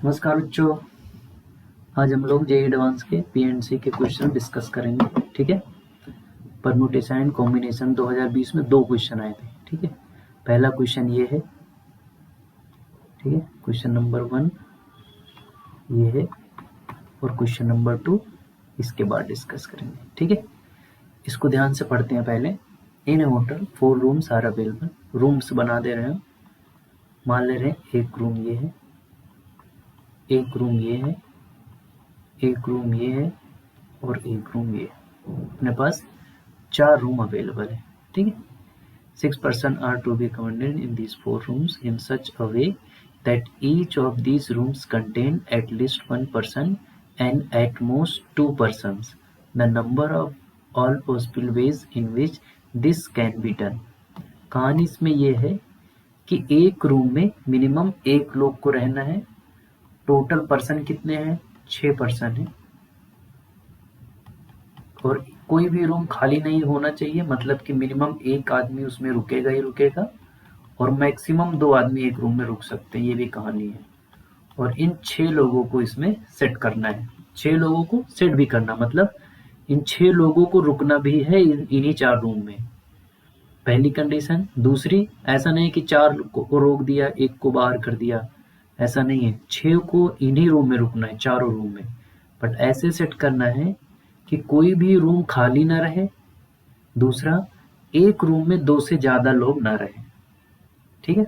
नमस्कार बच्चों। आज हम लोग जेईई एडवांस के पीएनसी के क्वेश्चन डिस्कस करेंगे। ठीक है। परम्यूटेशन एंड कॉम्बिनेशन 2020 में 2 क्वेश्चन आए थे। ठीक है। पहला क्वेश्चन ये है। ठीक है। क्वेश्चन नंबर 1 ये है और क्वेश्चन नंबर 2 इसके बाद डिस्कस करेंगे। ठीक है। इसको ध्यान से पढ़ते हैं पहले। In hotel 4 rooms are available. Rooms बना दे रहे हैं। मान ले रहे हैं एक रूम ये है, एक रूम ये है, एक रूम ये है और एक रूम ये है। अपने पास 4 रूम अवेलेबल है। ठीक है। 6 persons are to be accommodated in these 4 rooms in such a way that each of these rooms contain at least 1 person and at most 2 persons. The number of all possible ways in which this can be done. कहानी इसमें यह है कि एक room में minimum एक लोग को रहना है। टोटल पर्सन कितने हैं? 6 पर्सन हैं और कोई भी रूम खाली नहीं होना चाहिए, मतलब कि मिनिमम एक आदमी उसमें रुकेगा ही रुकेगा और मैक्सिमम 2 आदमी एक रूम में रुक सकते हैं। ये भी कहानी है। और इन 6 लोगों को इसमें सेट करना है। 6 लोगों को सेट भी करना, मतलब इन 6 लोगों को रुकना भी है इन्हीं 4 रूम में। पहली कंडीशन। दूसरी, ऐसा नहीं कि 4 को रोक दिया, एक को बाहर कर दिया, ऐसा नहीं है। 6 को इन्हीं रूम में रुकना है, चारों रूम में। बट ऐसे सेट करना है कि कोई भी रूम खाली ना रहे। दूसरा, एक रूम में 2 से ज़्यादा लोग ना रहे। ठीक है।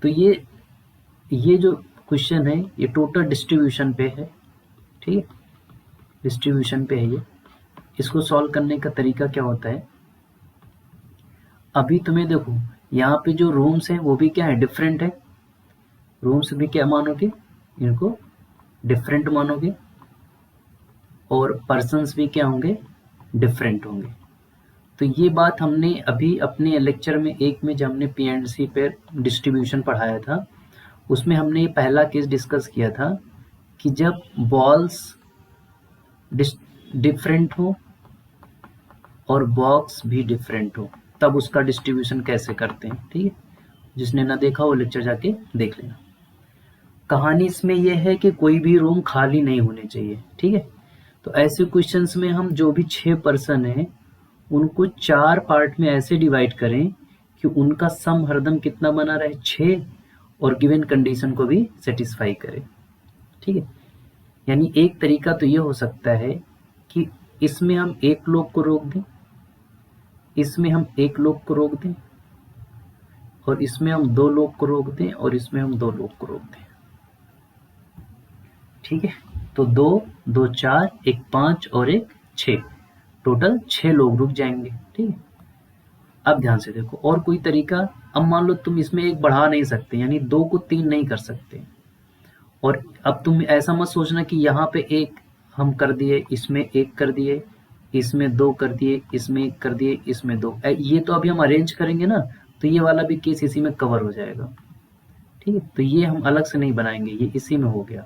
तो ये जो क्वेश्चन है ये टोटल डिस्ट्रीब्यूशन पे है। ठीक है। डिस्ट्रीब्यूशन पे है ये। इसको सॉल्व करने का तरीका क्या होता है? अभी तुम्हें देखो, यहाँ पे जो रूम्स हैं वो भी क्या है? डिफरेंट है। रूम्स भी क्या मानोगे? इनको डिफरेंट मानोगे और पर्सन्स भी क्या होंगे? डिफरेंट होंगे। तो ये बात हमने अभी अपने लेक्चर में एक में जब हमने पीएनसी पे डिस्ट्रीब्यूशन पढ़ाया था उसमें हमने ये पहला केस डिस्कस किया था कि जब बॉल्स डिफरेंट हो और बॉक्स भी डिफरेंट हो तब उसका डिस्ट्रीब्यूशन कैसे करते हैं। ठीक है। जिसने ना देखा वो लेक्चर जाके देख लेना। कहानी इसमें यह है कि कोई भी रूम खाली नहीं होने चाहिए। ठीक है। तो ऐसे क्वेश्चंस में हम जो भी 6 पर्सन हैं उनको 4 पार्ट में ऐसे डिवाइड करें कि उनका सम हरदम कितना बना रहे? 6 और गिवन कंडीशन को भी सेटिस्फाई करे। ठीक है। यानी एक तरीका तो ये हो सकता है कि इसमें हम एक लोग को रोक दें, इसमें हम एक लोग को रोक दें और इसमें हम 2 लोग को रोक दें और इसमें हम 2 लोग को रोक दें। ठीक है। तो 2, 2 4, एक 5 और एक 6, टोटल 6 लोग रुक जाएंगे। ठीक है। अब ध्यान से देखो और कोई तरीका। अब मान लो तुम इसमें एक बढ़ा नहीं सकते, यानी 2 को 3 नहीं कर सकते। और अब तुम ऐसा मत सोचना कि यहाँ पे एक हम कर दिए, इसमें एक कर दिए, इसमें 2 कर दिए, इसमें 1 कर दिए, इसमें 2। ये तो अभी हम अरेंज करेंगे ना, तो ये वाला भी केस इसी में कवर हो जाएगा। ठीक है। तो ये हम अलग से नहीं बनाएंगे, ये इसी में हो गया।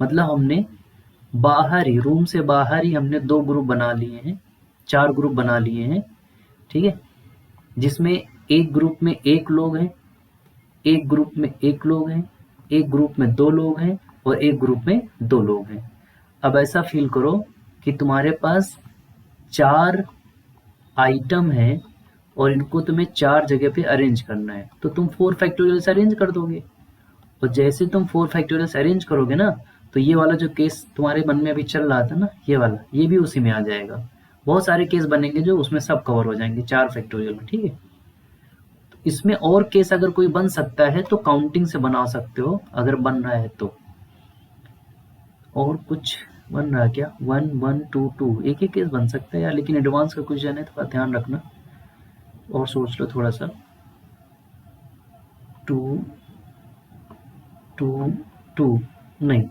मतलब हमने बाहर ही, रूम से बाहर ही हमने 2 ग्रुप बना लिए हैं, 4 ग्रुप बना लिए हैं। ठीक है। जिसमें एक ग्रुप में एक लोग हैं, एक ग्रुप में एक लोग हैं, एक ग्रुप में 2 लोग हैं और एक ग्रुप में 2 लोग हैं। अब ऐसा फील करो कि तुम्हारे पास 4 आइटम हैं और इनको तुम्हें 4 जगह पे अरेंज करना है, तो तुम 4 फैक्टोरियल से अरेंज कर दोगे। और जैसे तुम 4 फैक्टोरियल से अरेंज करोगे ना, तो ये वाला जो केस तुम्हारे मन में अभी चल रहा था ना, ये वाला, ये भी उसी में आ जाएगा। बहुत सारे केस बनेंगे जो उसमें सब कवर हो जाएंगे 4 फैक्टोरियल में। ठीक है। इसमें और केस अगर कोई बन सकता है तो काउंटिंग से बना सकते हो, अगर बन रहा है तो। और कुछ बन रहा है क्या? 1 1 2 2, एक ही केस बन सकता है यार, लेकिन एडवांस का क्वेश्चन है, थोड़ा ध्यान रखना और सोच लो थोड़ा सा। 2 2 2 नहीं,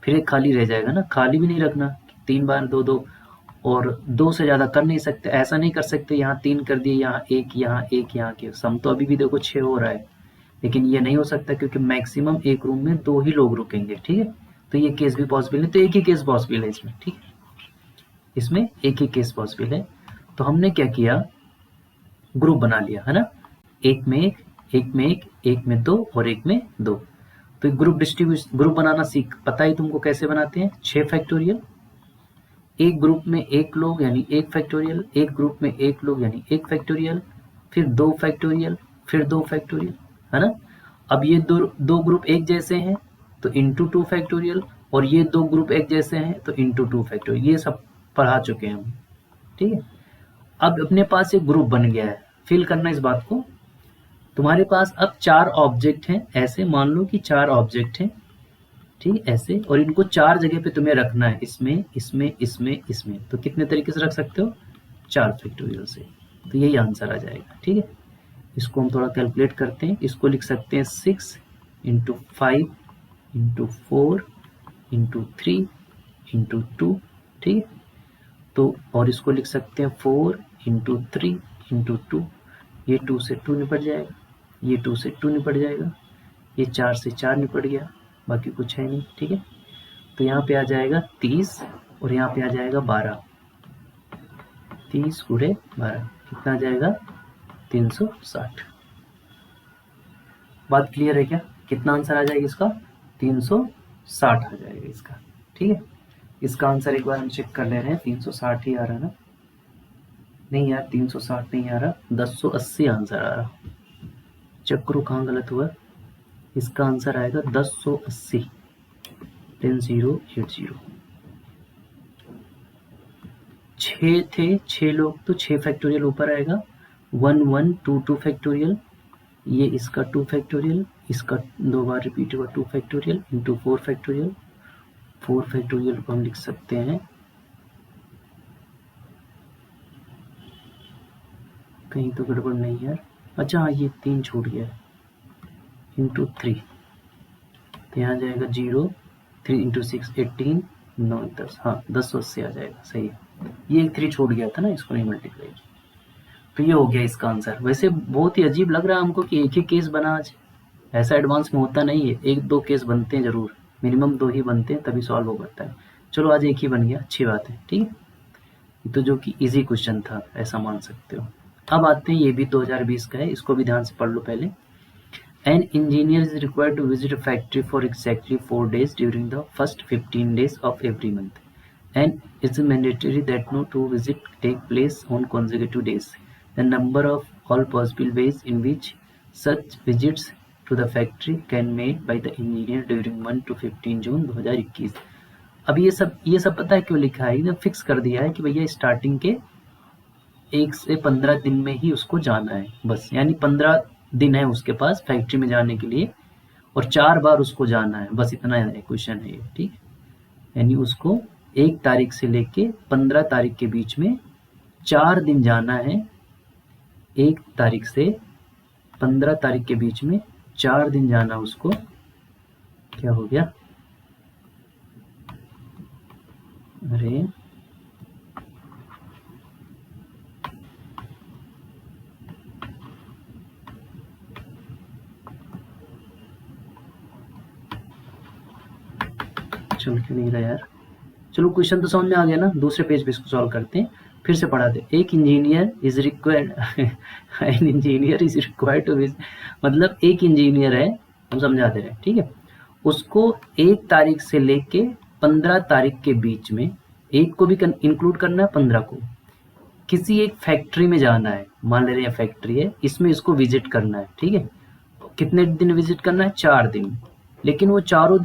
फिर एक खाली रह जाएगा ना, खाली भी नहीं रखना। 3 बार 2 2 और 2 से ज़्यादा कर नहीं सकते, ऐसा नहीं कर सकते यहाँ 3 कर दिए, यहाँ 1, यहाँ 1, यहाँ के सम तो अभी भी देखो 6 हो रहा है, लेकिन ये नहीं हो सकता क्योंकि मैक्सिमम एक रूम में 2 ही लोग रुकेंगे। ठीक है। तो ये केस भी पॉसिबल है, तो एक ही केस पॉसिबल है इसमें। ठीक है। इसमें एक ही केस पॉसिबल है। तो हमने क्या किया, ग्रुप बना लिया है ना, एक में एक, एक में एक, एक में 2 और एक में 2। तो ग्रुप बनाना सीख, पता ही तुमको कैसे बनाते हैं, 6 फैक्टोरियल, एक ग्रुप में एक लोग यानी 1 फैक्टोरियल, एक ग्रुप में एक लोग यानी 1 फैक्टोरियल, फिर 2 फैक्टोरियल, फिर 2 फैक्टोरियल, है ना। अब ये दो ग्रुप एक जैसे हैं तो इंटू 2 फैक्टोरियल, और ये 2 ग्रुप एक जैसे हैं तो इंटू 2 फैक्टोरियल, ये सब पढ़ा चुके हैं हम, ठीक है। अब अपने पास एक ग्रुप बन गया है, फिल करना इस बात को। तुम्हारे पास अब 4 ऑब्जेक्ट हैं, ऐसे मान लो कि 4 ऑब्जेक्ट हैं, ठीक ऐसे, और इनको 4 जगह पे तुम्हें रखना है, इसमें इसमें इसमें इसमें, तो कितने तरीके से रख सकते हो, 4 फैक्टोरियल से, तो यही आंसर आ जाएगा, ठीक है। इसको हम थोड़ा कैलकुलेट करते हैं, इसको लिख सकते हैं 6 इंटू 5 इंटू 4 इंटू 3 इंटू 2, ठीक है। तो और इसको लिख सकते हैं 4 इंटू 3 इंटू 2, ये 2 से 2 निपट जाएगा, ये 2 से 2 निपट जाएगा, ये 4 से 4 निपट गया, बाकी कुछ है नहीं, ठीक है। तो यहाँ पे आ जाएगा 30 और यहाँ पे आ जाएगा 12, 30 गुणे 12 कितना आ जाएगा, 360। बात क्लियर है क्या, कितना आंसर आ जाएगा इसका, 360 आ जाएगा इसका, ठीक है। इसका आंसर एक बार हम चेक कर ले रहे हैं, 360 ही आ रहा है ना, नहीं यार 360 नहीं आ रहा, 1080 आंसर आ रहा, चेक करो कहाँ गलत हुआ। इसका आंसर आएगा 1080, 10080। 6 थे, 6 लोग, तो 6 फैक्टोरियल ऊपर आएगा, 1122 फैक्टोरियल, ये इसका 2 फैक्टोरियल, इसका 2 बार रिपीट हुआ 2 फैक्टोरियल इंटू 4 फैक्टोरियल, 4 फैक्टोरियल को हम लिख सकते हैं, कहीं तो गड़बड़ नहीं है यार, अच्छा हाँ ये 3 छूट गया है, इंटू 3, तो यहाँ जाएगा 0, 3 इंटू 6 18, 9 10, हाँ 1080 आ जाएगा, सही है। ये 3 छूट गया था ना, इसको नहीं मल्टीप्लाई, तो ये हो गया इसका आंसर। वैसे बहुत ही अजीब लग रहा है हमको कि एक ही केस बना आज, ऐसा एडवांस में होता नहीं है, 1-2 केस बनते हैं जरूर, मिनिमम 2 ही बनते हैं तभी सॉल्व हो पाता है। चलो आज एक ही बन गया, अच्छी बात है, ठीक है। तो जो कि इजी क्वेश्चन था ऐसा मान सकते हो। अब आते हैं, ये भी 2020 का है, इसको भी ध्यान से पढ़ लो पहले। An engineer is required to visit a factory for exactly 4 days during the first 15 days of every month, and it's mandatory that no 2 visits take place on consecutive days. The number of all possible ways in which such visits to the factory can made by the engineer during 1 to 15 जून 2021। अब ये सब पता है क्यों लिखा है, एकदम fix कर दिया है कि भैया स्टार्टिंग के 1 से 15 दिन में ही उसको जाना है बस, यानी 15 दिन है उसके पास फैक्ट्री में जाने के लिए, और 4 बार उसको जाना है, बस इतना है क्वेश्चन है ये, ठीक। यानी उसको 1 तारीख से लेके 15 तारीख के बीच में 4 दिन जाना है, 1 तारीख से 15 तारीख के बीच में 4 दिन जाना उसको, क्या हो गया, अरे चल क्यों नहीं रहा यार, चलो क्वेश्चन तो समझ में आ गया ना, दूसरे पेज पे इसको सॉल्व करते हैं, फिर से पढ़ाते। एक engineer is required an engineer is required to, मतलब एक इंजीनियर है, हम समझा दे रहे हैं, ठीक है। उसको 1 तारीख से लेके 15 तारीख के बीच में, 1 को भी इंक्लूड करना है, 15 को, किसी एक फैक्ट्री में जाना है, मान ले रहे हैं फैक्ट्री है, इसमें इसको विजिट करना है, ठीक है। कितने दिन विजिट करना है, 4 दिन, लेकिन वो चारों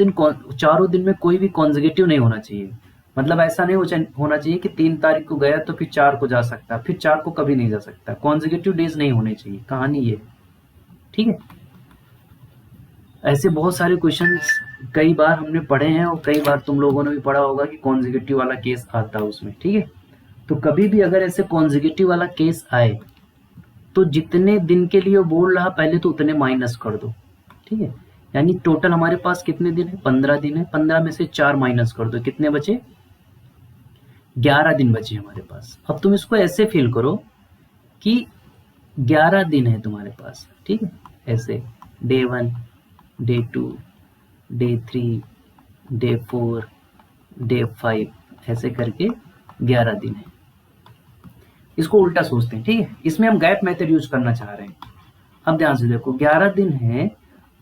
दिन में कोई भी कॉन्जिक्यूटिव नहीं होना चाहिए, मतलब ऐसा नहीं होना चाहिए कि 3 तारीख को गया तो फिर 4 को जा सकता, फिर 4 को कभी नहीं जा सकता, कॉन्जिक्यूटिव डेज नहीं होने चाहिए, कहानी ये, ठीक है। ऐसे बहुत सारे क्वेश्चंस कई बार हमने पढ़े हैं, और कई बार तुम लोगों ने भी पढ़ा होगा कि कॉन्जिक्यूटिव वाला केस आता है उसमें, ठीक है। तो कभी भी अगर ऐसे कॉन्जिक्यूटिव वाला केस आए तो जितने दिन के लिए वो बोल रहा पहले तो उतने माइनस कर दो, ठीक है। यानी टोटल हमारे पास कितने दिन है, 15 दिन है, 15 में से 4 माइनस कर दो, कितने बचे, 11 दिन बचे हमारे पास। अब तुम इसको ऐसे फील करो कि 11 दिन है तुम्हारे पास, ठीक है, ऐसे day 1, day 2, day 3, day 4, day 5, ऐसे करके 11 दिन है। इसको उल्टा सोचते हैं, ठीक है, इसमें हम गैप मेथड यूज करना चाह रहे हैं। अब ध्यान से देखो, 11 दिन है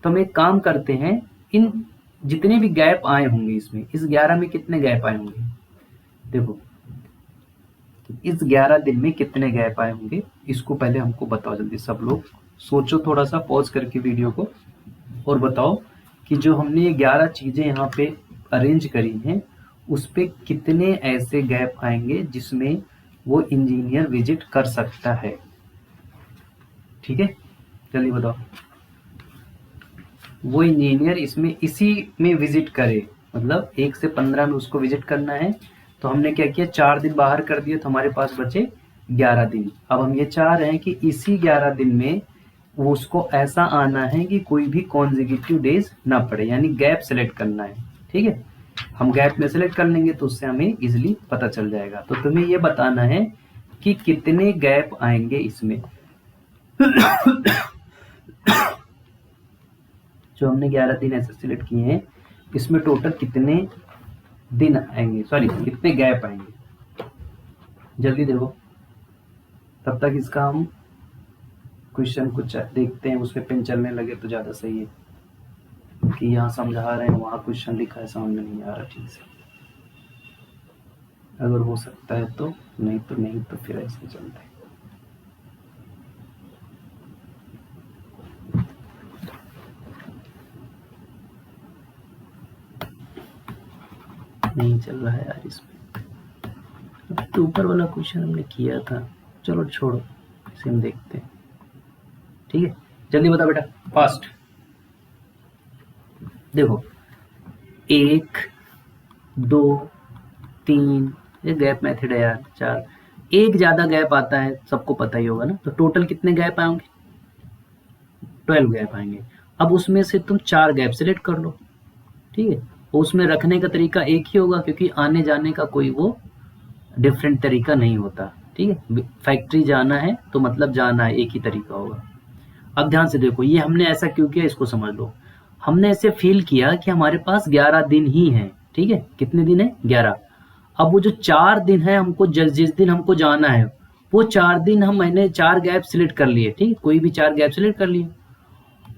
तो हम एक काम करते हैं, इन जितने भी गैप आए होंगे इसमें, इस 11 में कितने गैप आए होंगे, देखो इस 11 दिन में कितने गैप आए होंगे, इसको पहले हमको बताओ जल्दी। सब लोग सोचो, थोड़ा सा पॉज करके वीडियो को, और बताओ कि जो हमने ये 11 चीजें यहाँ पे अरेंज करी हैं उस पे कितने ऐसे गैप आएंगे जिसमें वो इंजीनियर विजिट कर सकता है। ठीक है, जल्दी बताओ। वो इंजीनियर इसमें इसी में विजिट करे, मतलब 1 से 15 में उसको विजिट करना है। तो हमने क्या किया, 4 दिन बाहर कर दिए तो हमारे पास बचे 11 दिन। अब हम ये चाह रहे हैं कि इसी 11 दिन में वो उसको ऐसा आना है कि कोई भी कॉन्जिक्यूटिव डेज ना पड़े, यानी गैप सेलेक्ट करना है। ठीक है, हम गैप में सेलेक्ट कर लेंगे तो उससे हमें इजिली पता चल जाएगा। तो तुम्हें ये बताना है कि कितने गैप आएंगे इसमें। जो हमने 11 दिन ऐसे सिलेक्ट किए हैं, इसमें टोटल कितने दिन आएंगे, सॉरी कितने गैप आएंगे, जल्दी देखो। तब तक इसका हम क्वेश्चन कुछ देखते हैं, उस पर पेन चलने लगे तो ज़्यादा सही है, कि यहाँ समझा रहे हैं वहाँ क्वेश्चन लिखा है समझ में नहीं आ रहा ठीक से। अगर हो सकता है तो, नहीं तो फिर ऐसे चलते हैं। नहीं चल रहा है यार इसमें। अब तो ऊपर वाला क्वेश्चन हमने किया था, चलो छोड़ो, इसे हम देखते हैं। ठीक है, जल्दी बता बेटा, फास्ट। देखो 1 2 3, ये गैप मेथड है यार, 4, एक ज्यादा गैप आता है, सबको पता ही होगा ना। तो टोटल कितने गैप आएंगे, 12 गैप आएंगे। अब उसमें से तुम 4 गैप सिलेक्ट कर लो। ठीक है, उसमें रखने का तरीका एक ही होगा, क्योंकि आने जाने का कोई वो डिफरेंट तरीका नहीं होता। ठीक है, फैक्ट्री जाना है तो मतलब जाना है, एक ही तरीका होगा। अब ध्यान से देखो, ये हमने ऐसा क्यों किया इसको समझ लो। हमने ऐसे फील किया कि हमारे पास 11 दिन ही हैं। ठीक है, कितने दिन है, 11। अब वो जो 4 दिन है, हमको जिस दिन हमको जाना है वो 4 दिन मैंने 4 गैप सिलेक्ट कर लिए। ठीक है, कोई भी 4 गैप सिलेक्ट कर लिए,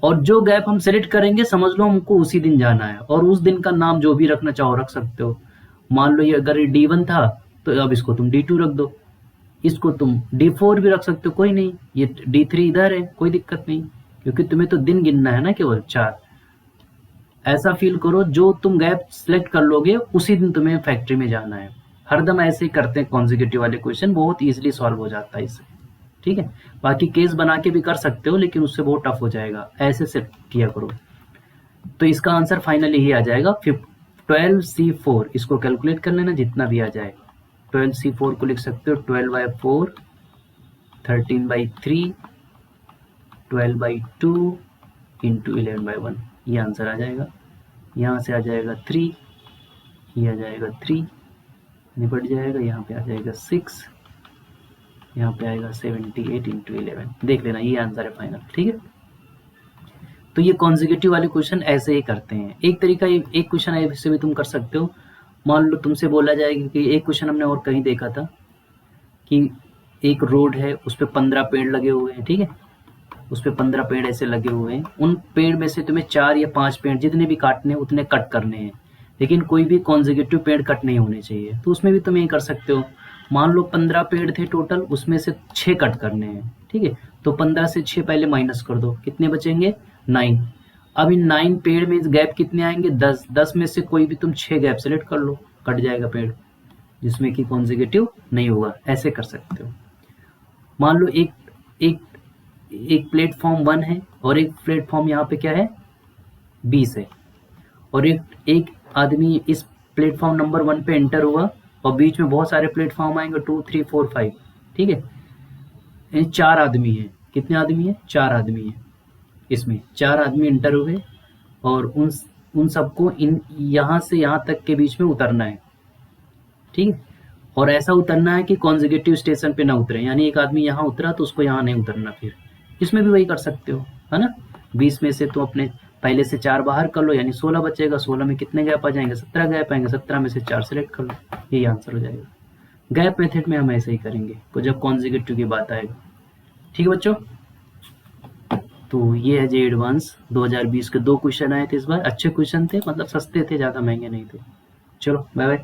और जो गैप हम सेलेक्ट करेंगे समझ लो हमको उसी दिन जाना है, और उस दिन का नाम जो भी रखना चाहो रख सकते हो। मान लो ये अगर D1 था तो अब इसको तुम D2 रख दो, इसको तुम D4 भी रख सकते हो, कोई नहीं। ये D3 इधर है, कोई दिक्कत नहीं, क्योंकि तुम्हें तो दिन गिनना है ना, केवल 4। ऐसा फील करो जो तुम गैप सेलेक्ट कर लोगे उसी दिन तुम्हें फैक्ट्री में जाना है। हरदम ऐसे ही करते हैं कॉन्जिक्यूटिव वाले क्वेश्चन, बहुत इजीली सॉल्व हो जाता है इससे। ठीक है, बाकी केस बना के भी कर सकते हो, लेकिन उससे बहुत टफ हो जाएगा, ऐसे से किया करो। तो इसका आंसर फाइनली ही आ जाएगा 12C4। इसको कैलकुलेट कर लेना, जितना भी आ जाए। 12C4 को लिख सकते हो 12/4, 13/3, 12/2 इंटू 11/1, ये आंसर आ जाएगा। यहाँ से आ जाएगा 3, ये आ जाएगा 3, निपट जाएगा। यहाँ पे आ जाएगा 6, यहाँ पे आएगा 78 इंटू 11। देख लेना, ये आंसर है फाइनल। ठीक है, तो ये कॉन्जिक्यूटिव वाले क्वेश्चन ऐसे ही करते हैं। एक तरीका, एक क्वेश्चन ऐसे भी तुम कर सकते हो। मान लो तुमसे बोला जाएगा कि एक क्वेश्चन हमने और कहीं देखा था कि एक रोड है, उस पर 15 पेड़ लगे हुए हैं। ठीक है, उस पर 15 पेड़ ऐसे लगे हुए हैं, उन पेड़ में से तुम्हें 4 या 5 पेड़ जितने भी काटने हैं उतने कट करने हैं, लेकिन कोई भी कॉन्जिक्यूटिव पेड़ कट नहीं होने चाहिए। तो उसमें भी तुम ये कर सकते हो। मान लो 15 पेड़ थे टोटल, उसमें से 6 कट करने हैं। ठीक है, तो 15 से 6 पहले माइनस कर दो, कितने बचेंगे, 9। अब इन 9 पेड़ में गैप कितने आएंगे, 10। 10 में से कोई भी तुम 6 गैप सेलेक्ट कर लो, कट जाएगा पेड़ जिसमें कि कॉन्जिक्यूटिव नहीं होगा। ऐसे कर सकते हो। मान लो एक प्लेटफॉर्म 1 है और एक प्लेटफॉर्म यहाँ पे क्या है, 20 है, और एक आदमी इस प्लेटफॉर्म नंबर 1 पे एंटर हुआ, और बीच में बहुत सारे प्लेटफॉर्म आएंगे 2 3 4 5। ठीक है, यानी 4 आदमी हैं। कितने आदमी हैं, 4 आदमी हैं। इसमें 4 आदमी एंटर हुए, और उन सबको इन यहाँ से यहाँ तक के बीच में उतरना है। ठीक है, और ऐसा उतरना है कि कॉन्जिक्यूटिव स्टेशन पे ना उतरे, यानी एक आदमी यहाँ उतरा तो उसको यहाँ नहीं उतरना। फिर इसमें भी वही कर सकते हो, है ना। 20 में से तो अपने पहले से 4 बाहर कर लो, यानी 16 बचेगा। 16 में कितने गैप आ जाएंगे, 17 गैप आएंगे। 17 में से 4 सेलेक्ट कर लो, यही आंसर हो जाएगा। गैप मेथड में हम ऐसे ही करेंगे जब कॉन्जिक्यूटिव की बात आएगा। ठीक है बच्चों। तो ये है जे एडवांस 2020 के 2 क्वेश्चन आए थे इस बार, अच्छे क्वेश्चन थे, मतलब सस्ते थे, ज़्यादा महंगे नहीं थे। चलो बाय बाय।